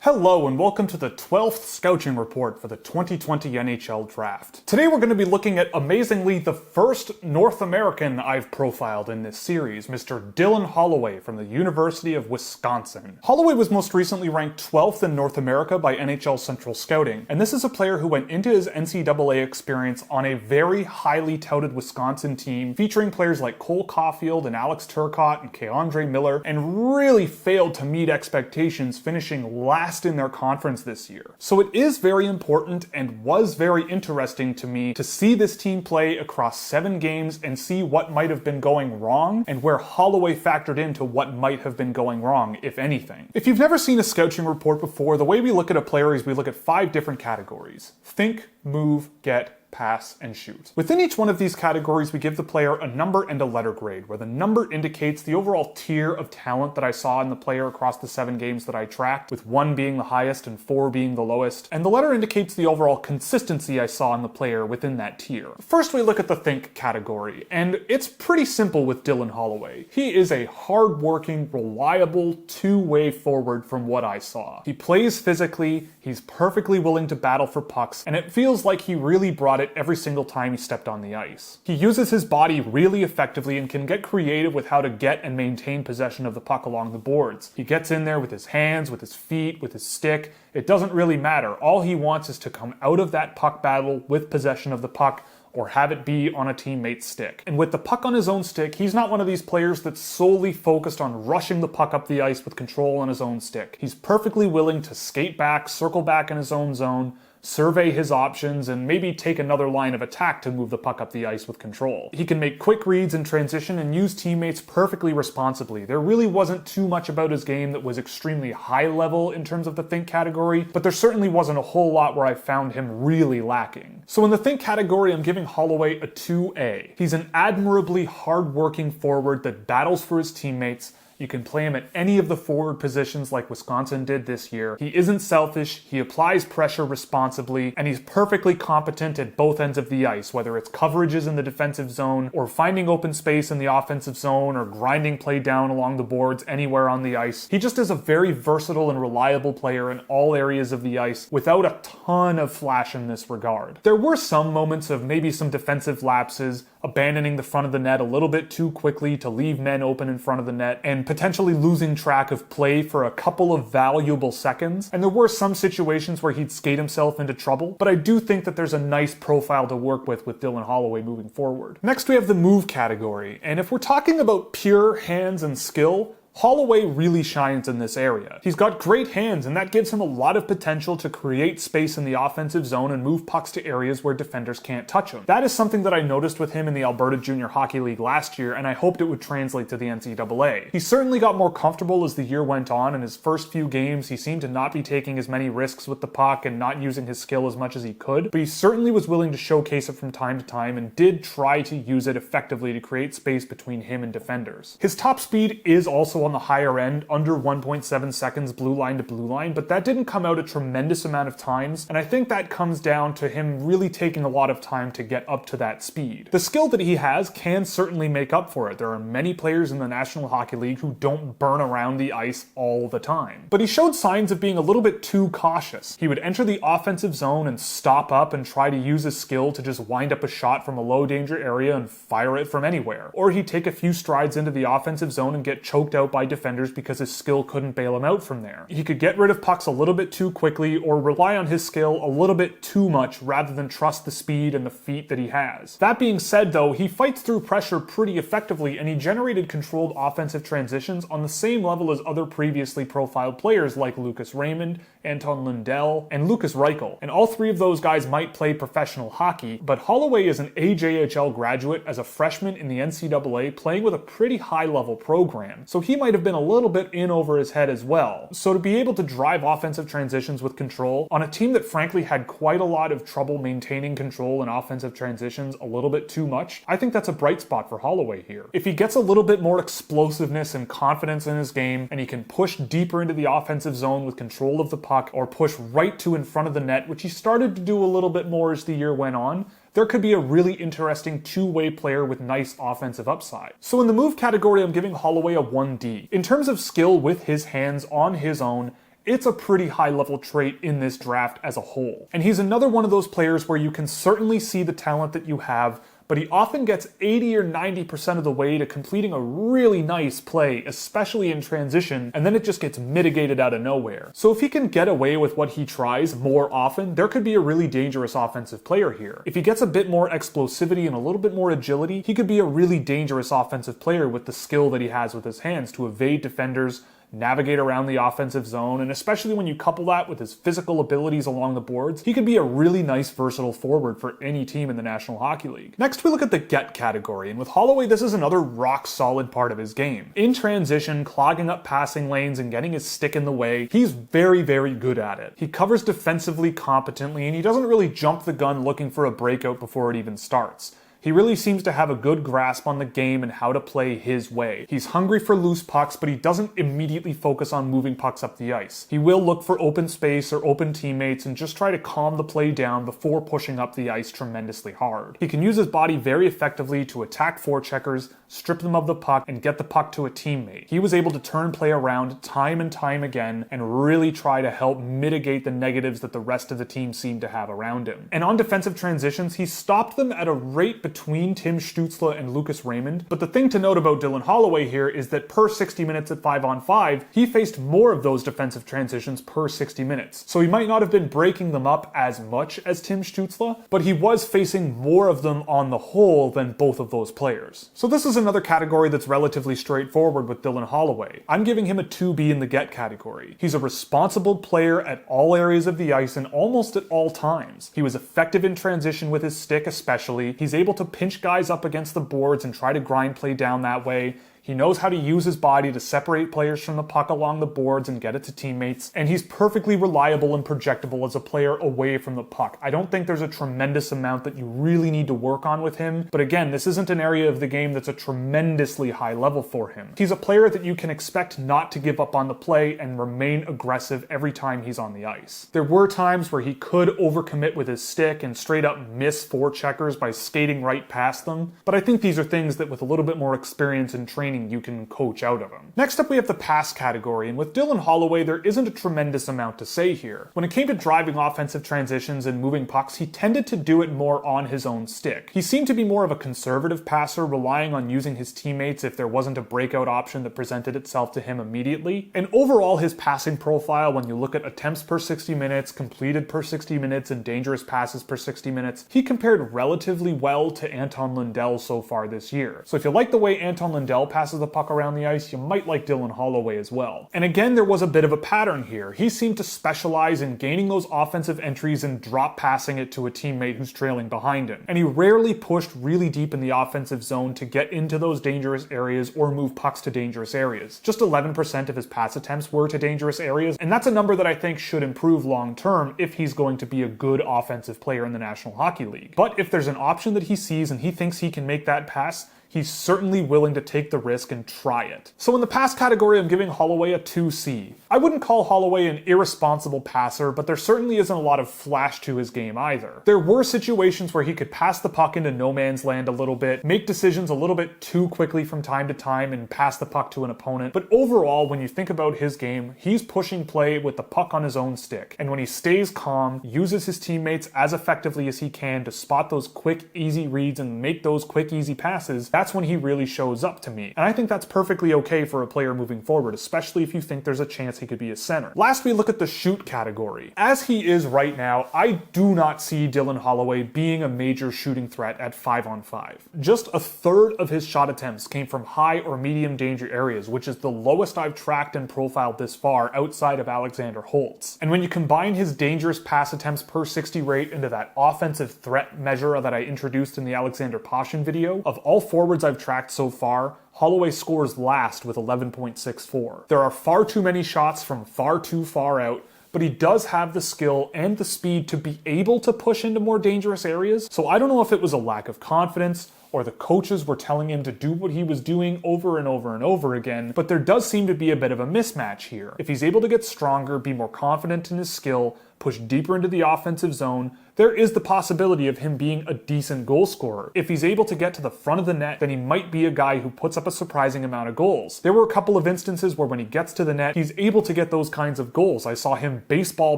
Hello and welcome to the 12th Scouching Report for the 2020 NHL Draft. Today we're going to be looking at, amazingly, the first North American I've profiled in this series, Mr. Dylan Holloway from the University of Wisconsin. Holloway was most recently ranked 12th in North America by NHL Central Scouting, and this is a player who went into his NCAA experience on a very highly touted Wisconsin team, featuring players like Cole Caulfield and Alex Turcotte and Keandre Miller, and really failed to meet expectations, finishing last in their conference this year. So it is very important and was very interesting to me to see this team play across 7 games and see what might have been going wrong and where Holloway factored into what might have been going wrong, if anything. If you've never seen a Scouching Report before, the way we look at a player is we look at 5 different categories: think, move, get, pass, and shoot. Within each one of these categories, we give the player a number and a letter grade, where the number indicates the overall tier of talent that I saw in the player across the 7 games that I tracked, with 1 being the highest and 4 being the lowest, and the letter indicates the overall consistency I saw in the player within that tier. First, we look at the think category, and it's pretty simple with Dylan Holloway. He is a hard-working, reliable, two-way forward from what I saw. He plays physically, he's perfectly willing to battle for pucks, and it feels like he really brought it every single time he stepped on the ice. He uses his body really effectively and can get creative with how to get and maintain possession of the puck along the boards. He gets in there with his hands, with his feet, with his stick. It doesn't really matter. All he wants is to come out of that puck battle with possession of the puck, or have it be on a teammate's stick. And with the puck on his own stick, he's not one of these players that's solely focused on rushing the puck up the ice with control on his own stick. He's perfectly willing to skate back, circle back in his own zone, survey his options, and maybe take another line of attack to move the puck up the ice with control. He can make quick reads in transition and use teammates perfectly responsibly. There really wasn't too much about his game that was extremely high level in terms of the think category, but there certainly wasn't a whole lot where I found him really lacking. So in the think category, I'm giving Holloway a 2A. He's an admirably hard-working forward that battles for his teammates. You can play him at any of the forward positions like Wisconsin did this year. He isn't selfish, he applies pressure responsibly, and he's perfectly competent at both ends of the ice, whether it's coverages in the defensive zone, or finding open space in the offensive zone, or grinding play down along the boards anywhere on the ice. He just is a very versatile and reliable player in all areas of the ice, without a ton of flash in this regard. There were some moments of maybe some defensive lapses, abandoning the front of the net a little bit too quickly to leave men open in front of the net, and potentially losing track of play for a couple of valuable seconds. And there were some situations where he'd skate himself into trouble, but I do think that there's a nice profile to work with Dylan Holloway moving forward. Next, we have the move category, and if we're talking about pure hands and skill, Holloway really shines in this area. He's got great hands, and that gives him a lot of potential to create space in the offensive zone and move pucks to areas where defenders can't touch him. That is something that I noticed with him in the Alberta Junior Hockey League last year, and I hoped it would translate to the NCAA. He certainly got more comfortable as the year went on. In his first few games, he seemed to not be taking as many risks with the puck and not using his skill as much as he could, but he certainly was willing to showcase it from time to time and did try to use it effectively to create space between him and defenders. His top speed is also on the higher end, under 1.7 seconds blue line to blue line, but that didn't come out a tremendous amount of times, and I think that comes down to him really taking a lot of time to get up to that speed. The skill that he has can certainly make up for it. There are many players in the National Hockey League who don't burn around the ice all the time. But he showed signs of being a little bit too cautious. He would enter the offensive zone and stop up and try to use his skill to just wind up a shot from a low danger area and fire it from anywhere. Or he'd take a few strides into the offensive zone and get choked out by defenders because his skill couldn't bail him out from there. He could get rid of pucks a little bit too quickly or rely on his skill a little bit too much rather than trust the speed and the feet that he has. That being said though, he fights through pressure pretty effectively, and he generated controlled offensive transitions on the same level as other previously profiled players like Lucas Raymond, Anton Lundell, and Lucas Reichel. And all 3 of those guys might play professional hockey, but Holloway is an AJHL graduate as a freshman in the NCAA playing with a pretty high level program, so he might have been a little bit in over his head as well. So to be able to drive offensive transitions with control on a team that frankly had quite a lot of trouble maintaining control in offensive transitions a little bit too much, I think that's a bright spot for Holloway here. If he gets a little bit more explosiveness and confidence in his game, and he can push deeper into the offensive zone with control of the puck, or push right to in front of the net, which he started to do a little bit more as the year went on, there could be a really interesting two-way player with nice offensive upside. So in the move category, I'm giving Holloway a 1D. In terms of skill with his hands on his own, it's a pretty high-level trait in this draft as a whole. And he's another one of those players where you can certainly see the talent that you have, but he often gets 80 or 90% of the way to completing a really nice play, especially in transition, and then it just gets mitigated out of nowhere. So if he can get away with what he tries more often, there could be a really dangerous offensive player here. If he gets a bit more explosivity and a little bit more agility, he could be a really dangerous offensive player with the skill that he has with his hands to evade defenders, navigate around the offensive zone, and especially when you couple that with his physical abilities along the boards, he could be a really nice versatile forward for any team in the National Hockey League. Next, we look at the get category, and with Holloway, this is another rock-solid part of his game. In transition, clogging up passing lanes and getting his stick in the way, he's very, very good at it. He covers defensively competently, and he doesn't really jump the gun looking for a breakout before it even starts. He really seems to have a good grasp on the game and how to play his way. He's hungry for loose pucks, but he doesn't immediately focus on moving pucks up the ice. He will look for open space or open teammates and just try to calm the play down before pushing up the ice tremendously hard. He can use his body very effectively to attack forecheckers, strip them of the puck, and get the puck to a teammate. He was able to turn play around time and time again and really try to help mitigate the negatives that the rest of the team seemed to have around him. And on defensive transitions, he stopped them at a rate between Tim Stützle and Lucas Raymond. But the thing to note about Dylan Holloway here is that per 60 minutes at 5-on-5, he faced more of those defensive transitions per 60 minutes. So he might not have been breaking them up as much as Tim Stützle, but he was facing more of them on the whole than both of those players. So this is another category that's relatively straightforward with Dylan Holloway. I'm giving him a 2B in the get category. He's a responsible player at all areas of the ice and almost at all times. He was effective in transition with his stick especially. He's able to pinch guys up against the boards and try to grind play down that way. He knows how to use his body to separate players from the puck along the boards and get it to teammates, and he's perfectly reliable and projectable as a player away from the puck. I don't think there's a tremendous amount that you really need to work on with him, but again, this isn't an area of the game that's a tremendously high level for him. He's a player that you can expect not to give up on the play and remain aggressive every time he's on the ice. There were times where he could overcommit with his stick and straight up miss forecheckers by skating right past them, but I think these are things that with a little bit more experience and training you can coach out of him. Next up, we have the pass category, and with Dylan Holloway, there isn't a tremendous amount to say here. When it came to driving offensive transitions and moving pucks, he tended to do it more on his own stick. He seemed to be more of a conservative passer, relying on using his teammates if there wasn't a breakout option that presented itself to him immediately. And overall, his passing profile, when you look at attempts per 60 minutes, completed per 60 minutes, and dangerous passes per 60 minutes, he compared relatively well to Anton Lundell so far this year. So if you like the way Anton Lundell passes the puck around the ice, you might like Dylan Holloway as well. And again, there was a bit of a pattern here. He seemed to specialize in gaining those offensive entries and drop passing it to a teammate who's trailing behind him. And he rarely pushed really deep in the offensive zone to get into those dangerous areas or move pucks to dangerous areas. Just 11% of his pass attempts were to dangerous areas, and that's a number that I think should improve long term if he's going to be a good offensive player in the National Hockey League. But if there's an option that he sees and he thinks he can make that pass, he's certainly willing to take the risk and try it. So in the pass category, I'm giving Holloway a 2C. I wouldn't call Holloway an irresponsible passer, but there certainly isn't a lot of flash to his game either. There were situations where he could pass the puck into no man's land a little bit, make decisions a little bit too quickly from time to time, and pass the puck to an opponent. But overall, when you think about his game, he's pushing play with the puck on his own stick. And when he stays calm, uses his teammates as effectively as he can to spot those quick, easy reads and make those quick, easy passes, that's when he really shows up to me. And I think that's perfectly okay for a player moving forward, especially if you think there's a chance he could be a center. Last, we look at the shoot category. As he is right now, I do not see Dylan Holloway being a major shooting threat at 5-on-5. Just a third of his shot attempts came from high or medium danger areas, which is the lowest I've tracked and profiled this far outside of Alexander Holtz. And when you combine his dangerous pass attempts per 60 rate into that offensive threat measure that I introduced in the Alexander Pashin video, of all forwards I've tracked so far, Holloway scores last with 11.64. There are far too many shots from far too far out, but he does have the skill and the speed to be able to push into more dangerous areas. So I don't know if it was a lack of confidence or the coaches were telling him to do what he was doing over and over and over again, but there does seem to be a bit of a mismatch here. If he's able to get stronger, be more confident in his skill, push deeper into the offensive zone, there is the possibility of him being a decent goal scorer. If he's able to get to the front of the net, then he might be a guy who puts up a surprising amount of goals. There were a couple of instances where when he gets to the net, he's able to get those kinds of goals. I saw him baseball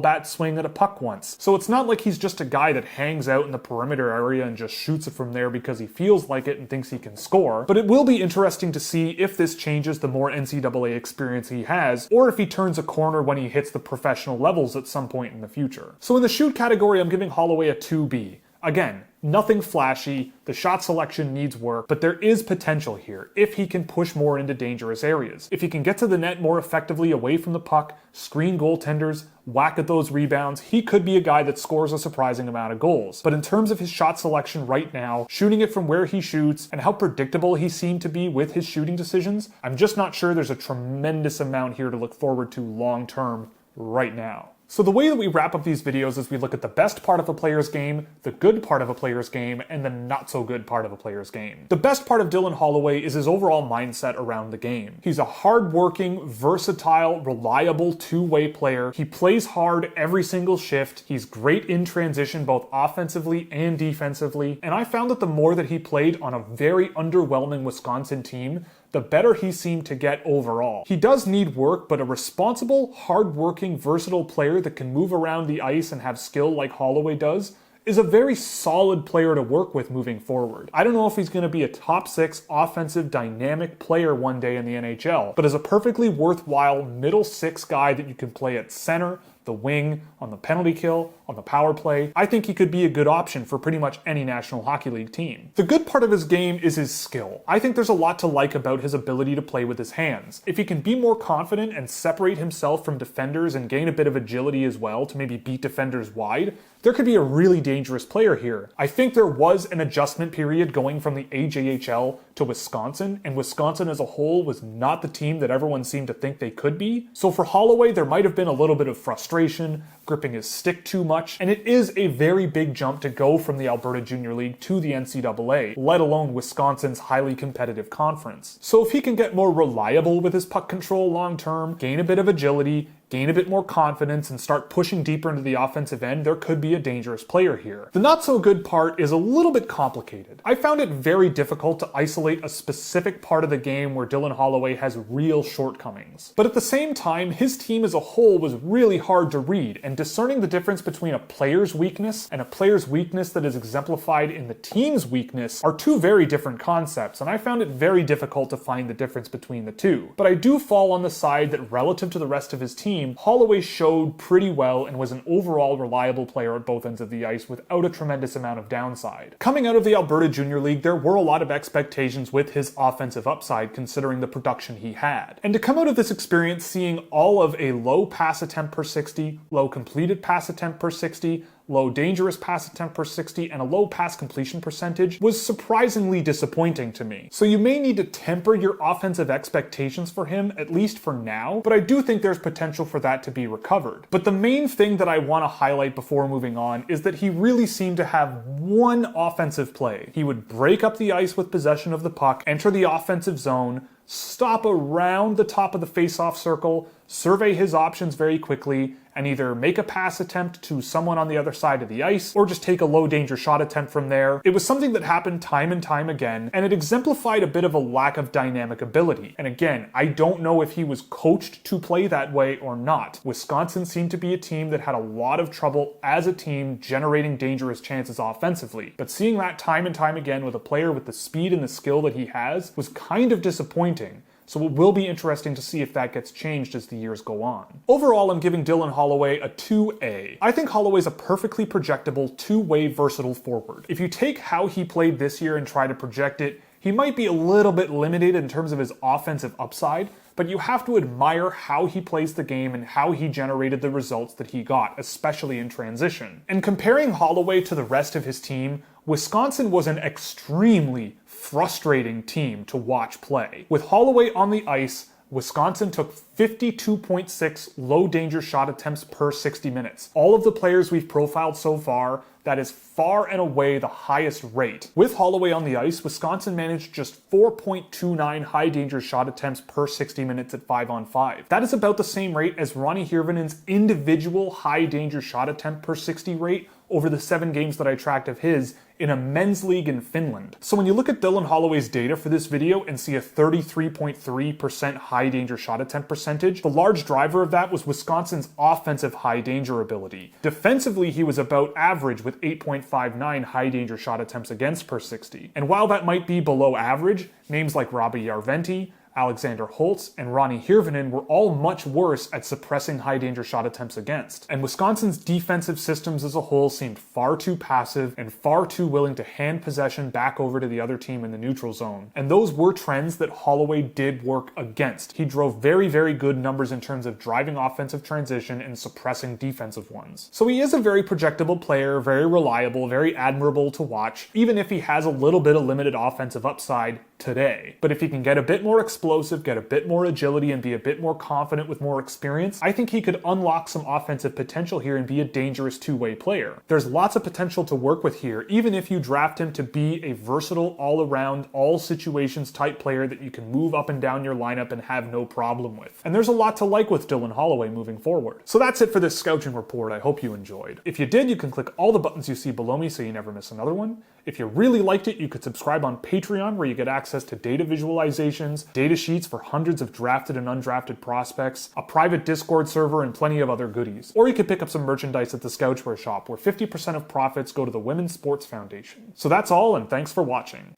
bat swing at a puck once. So it's not like he's just a guy that hangs out in the perimeter area and just shoots it from there because he feels like it and thinks he can score. But it will be interesting to see if this changes the more NCAA experience he has, or if he turns a corner when he hits the professional levels at some point in the future. So in the shoot category, I'm giving Holloway a 2B. Again, nothing flashy, the shot selection needs work, but there is potential here if he can push more into dangerous areas. If he can get to the net more effectively away from the puck, screen goaltenders, whack at those rebounds, he could be a guy that scores a surprising amount of goals. But in terms of his shot selection right now, shooting it from where he shoots, and how predictable he seemed to be with his shooting decisions, I'm just not sure there's a tremendous amount here to look forward to long term right now. So the way that we wrap up these videos is we look at the best part of a player's game, the good part of a player's game, and the not so good part of a player's game. The best part of Dylan Holloway is his overall mindset around the game. He's a hard-working, versatile, reliable two-way player. He plays hard every single shift. He's great in transition both offensively and defensively. And I found that the more that he played on a very underwhelming Wisconsin team, the better he seemed to get overall. He does need work, but a responsible, hard-working, versatile player that can move around the ice and have skill like Holloway does is a very solid player to work with moving forward. I don't know if he's going to be a top 6 offensive dynamic player one day in the NHL, but as a perfectly worthwhile middle 6 guy that you can play at center, the wing, on the penalty kill, on the power play, I think he could be a good option for pretty much any National Hockey League team. The good part of his game is his skill. I think there's a lot to like about his ability to play with his hands. If he can be more confident and separate himself from defenders and gain a bit of agility as well to maybe beat defenders wide, there could be a really dangerous player here. I think there was an adjustment period going from the AJHL to Wisconsin, and Wisconsin as a whole was not the team that everyone seemed to think they could be. So for Holloway, there might have been a little bit of frustration, gripping his stick too much, and it is a very big jump to go from the Alberta Junior League to the NCAA, let alone Wisconsin's highly competitive conference. So if he can get more reliable with his puck control long term, gain a bit of agility, gain a bit more confidence, and start pushing deeper into the offensive end, there could be a dangerous player here. The not so good part is a little bit complicated. I found it very difficult to isolate a specific part of the game where Dylan Holloway has real shortcomings. But at the same time, his team as a whole was really hard to read, and discerning the difference between a player's weakness and a player's weakness that is exemplified in the team's weakness are two very different concepts, and I found it very difficult to find the difference between the two. But I do fall on the side that relative to the rest of his team, Holloway showed pretty well and was an overall reliable player at both ends of the ice without a tremendous amount of downside. Coming out of the Alberta Junior League, there were a lot of expectations with his offensive upside considering the production he had. And to come out of this experience seeing all of a low pass attempt per 60, low completed pass attempt per 60, low dangerous pass attempt per 60, and a low pass completion percentage was surprisingly disappointing to me. So you may need to temper your offensive expectations for him, at least for now, but I do think there's potential for that to be recovered. But the main thing that I want to highlight before moving on is that he really seemed to have one offensive play. He would break up the ice with possession of the puck, enter the offensive zone, stop around the top of the face-off circle, survey his options very quickly, and either make a pass attempt to someone on the other side of the ice, or just take a low-danger shot attempt from there. It was something that happened time and time again, and it exemplified a bit of a lack of dynamic ability. And again, I don't know if he was coached to play that way or not. Wisconsin seemed to be a team that had a lot of trouble as a team generating dangerous chances offensively. But seeing that time and time again with a player with the speed and the skill that he has was kind of disappointing. So it will be interesting to see if that gets changed as the years go on. Overall, I'm giving Dylan Holloway a 2A. I think Holloway's a perfectly projectable two-way versatile forward. If you take how he played this year and try to project it, he might be a little bit limited in terms of his offensive upside, but you have to admire how he plays the game and how he generated the results that he got, especially in transition. And comparing Holloway to the rest of his team, Wisconsin was an extremely frustrating team to watch play. With Holloway on the ice, Wisconsin took 52.6 low-danger shot attempts per 60 minutes. All of the players we've profiled so far, that is far and away the highest rate. With Holloway on the ice, Wisconsin managed just 4.29 high-danger shot attempts per 60 minutes at 5-on-5. That is about the same rate as Ronnie Hirvanen's individual high-danger shot attempt per 60 rate over the 7 games that I tracked of his in a men's league in Finland. So when you look at Dylan Holloway's data for this video and see a 33.3% high danger shot attempt percentage, the large driver of that was Wisconsin's offensive high danger ability. Defensively, he was about average with 8.59 high danger shot attempts against per 60. And while that might be below average, names like Robbie Järventie, Alexander Holtz, and Ronnie Hirvonen were all much worse at suppressing high-danger shot attempts against. And Wisconsin's defensive systems as a whole seemed far too passive and far too willing to hand possession back over to the other team in the neutral zone. And those were trends that Holloway did work against. He drove very, very good numbers in terms of driving offensive transition and suppressing defensive ones. So he is a very projectable player, very reliable, very admirable to watch, even if he has a little bit of limited offensive upside today. But if he can get a bit more explosive, get a bit more agility, and be a bit more confident with more experience, I think he could unlock some offensive potential here and be a dangerous two-way player. There's lots of potential to work with here, even if you draft him to be a versatile, all-around, all-situations type player that you can move up and down your lineup and have no problem with. And there's a lot to like with Dylan Holloway moving forward. So that's it for this Scouching Report. I hope you enjoyed. If you did, you can click all the buttons you see below me so you never miss another one. If you really liked it, you could subscribe on Patreon, where you get access to data visualizations, data sheets for hundreds of drafted and undrafted prospects, a private Discord server, and plenty of other goodies. Or you could pick up some merchandise at the Scouchwear shop, where 50% of profits go to the Women's Sports Foundation. So that's all, and thanks for watching.